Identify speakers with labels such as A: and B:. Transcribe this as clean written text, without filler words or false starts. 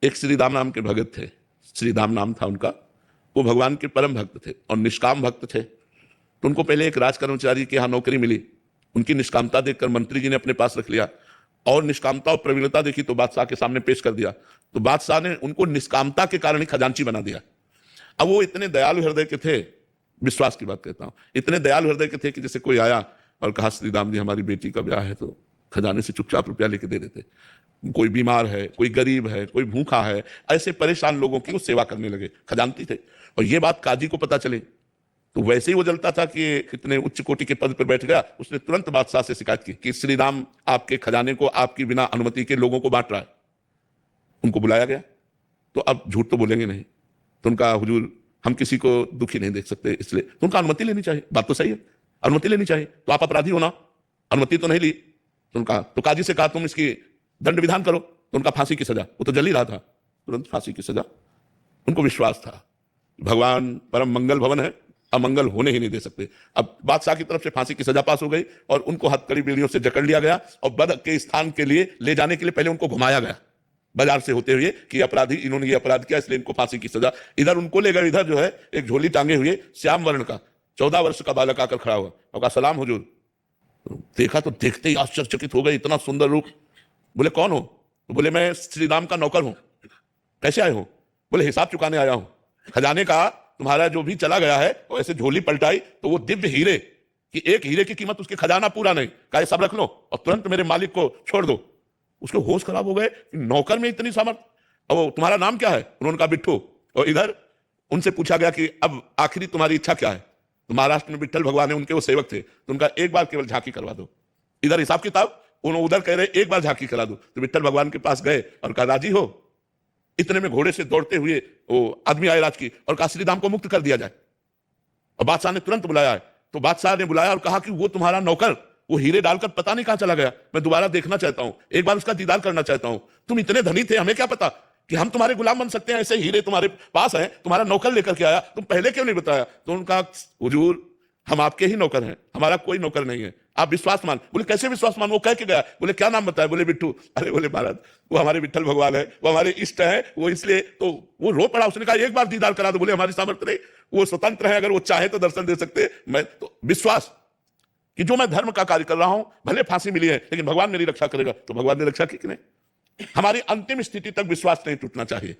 A: एक श्रीदाम नाम के भगत थे, श्रीदाम नाम था उनका। वो भगवान के परम भक्त थे और निष्काम भक्त थे। तो उनको पहले एक राज कर्मचारी के यहाँ नौकरी मिली। उनकी निष्कामता देखकर मंत्री जी ने अपने पास रख लिया और निष्कामता और प्रवीणता देखी तो बादशाह के सामने पेश कर दिया। तो बादशाह ने उनको निष्कामता के कारण ही खजांची बना दिया। अब वो इतने दयालु हृदय के थे, विश्वास की बात कहता हूं, इतने दयालु हृदय के थे कि जैसे कोई आया और कहा श्रीराम जी हमारी बेटी का ब्याह है, तो खजाने से चुपचाप रुपया लेके दे देते। कोई बीमार है, कोई गरीब है, कोई भूखा है, ऐसे परेशान लोगों की वो सेवा करने लगे, खजानती थे। और ये बात काजी को पता चली तो वैसे ही वो जलता था कि कितने उच्च कोटि के पद पर बैठ गया। उसने तुरंत बादशाह से शिकायत की कि श्रीराम आपके खजाने को आपकी बिना अनुमति के लोगों को बांट रहा है। उनको बुलाया गया तो अब झूठ तो बोलेंगे नहीं, तो उनका हुजूर हम किसी को दुखी नहीं देख सकते, इसलिए तो उनका अनुमति लेनी चाहिए। बात तो सही है, अनुमति लेनी चाहिए। तो आप अपराधी हो ना, अनुमति तो नहीं ली। तो उनका तो काजी से कहा तुम इसकी दंड विधान करो। तो उनका फांसी की सजा, वो तो जल ही रहा था, तुरंत फांसी की सजा। उनको विश्वास था भगवान परम मंगल भवन है, अमंगल होने ही नहीं दे सकते। अब बादशाह की तरफ से फांसी की सजा पास हो गई और उनको हथकड़ी बेड़ियों से जकड़ लिया गया और बद के स्थान के लिए ले जाने के लिए पहले उनको घुमाया गया बाजार से होते हुए कि अपराधी, इन्होंने ये अपराध किया इसलिए इनको फांसी की सजा। इधर उनको ले गए, इधर जो है एक झोली टांगे हुए श्याम वर्ण का 14 वर्ष का बालक आकर खड़ा हुआ और कहा सलाम हुजूर। देखा तो देखते ही आश्चर्यचकित हो गए, इतना सुंदर रूप। बोले कौन हो? तो बोले मैं श्रीराम का नौकर हूं। कैसे आए हो? बोले हिसाब चुकाने आया हूं। खजाने का तुम्हारा जो भी चला गया है, और ऐसे झोली पलटाई तो वो दिव्य हीरे कि एक हीरे की कीमत उसके खजाना पूरा नहीं, कहा सब रख लो और तुरंत मेरे मालिक को छोड़ दो। उसके होश खराब हो गए, नौकर में इतनी सामर्थ। अब तुम्हारा नाम क्या है? उन्होंने कहा बिट्ठू। और इधर उनसे पूछा गया कि अब आखिरी तुम्हारी इच्छा क्या है? तो महाराष्ट्र में विट्ठल भगवान है, उनके वो सेवक थे, तो उनका एक बार केवल झांकी करवा दो। इधर हिसाब किताब, उन्होंने उधर कह रहे एक बार झांकी करा दो। तो विट्ठल भगवान के पास गए और कहा राजी हो? इतने में घोड़े से दौड़ते हुए वो आदमी आए राज की और कहा श्रीराम को मुक्त कर दिया जाए। और बादशाह ने तुरंत बुलाया है। तो बादशाह ने बुलाया और कहा कि वो तुम्हारा नौकर वो हीरे डालकर पता नहीं कहां चला गया, मैं दोबारा देखना चाहता हूं, एक बार उसका दीदार करना चाहता हूं। तुम इतने धनी थे, हमें क्या पता कि हम तुम्हारे गुलाम बन सकते हैं, ऐसे हीरे तुम्हारे पास हैं, तुम्हारा नौकर लेकर के आया, तुम पहले क्यों नहीं बताया? तो उनका हुजूर हम आपके ही नौकर हैं, हमारा कोई नौकर नहीं है, आप विश्वास मान। बोले कैसे विश्वास मान? वो कह के गया। बोले क्या नाम बताया? बोले बिट्ठू। अरे बोले महाराज वो हमारे विट्ठल भगवान है, वो हमारे इष्ट है, वो इसलिए तो वो रो पड़ा। उसने कहा एक बार दीदार करा दो। बोले हमारी सामर्थ्य नहीं, वो स्वतंत्र है, अगर वो चाहे तो दर्शन दे सकते। मैं तो विश्वास कि जो मैं धर्म का कार्य कर रहा हूं, भले फांसी मिली है लेकिन भगवान मेरी रक्षा करेगा। तो भगवान ने रक्षा की कि नहीं? हमारी अंतिम स्थिति तक विश्वास नहीं टूटना चाहिए।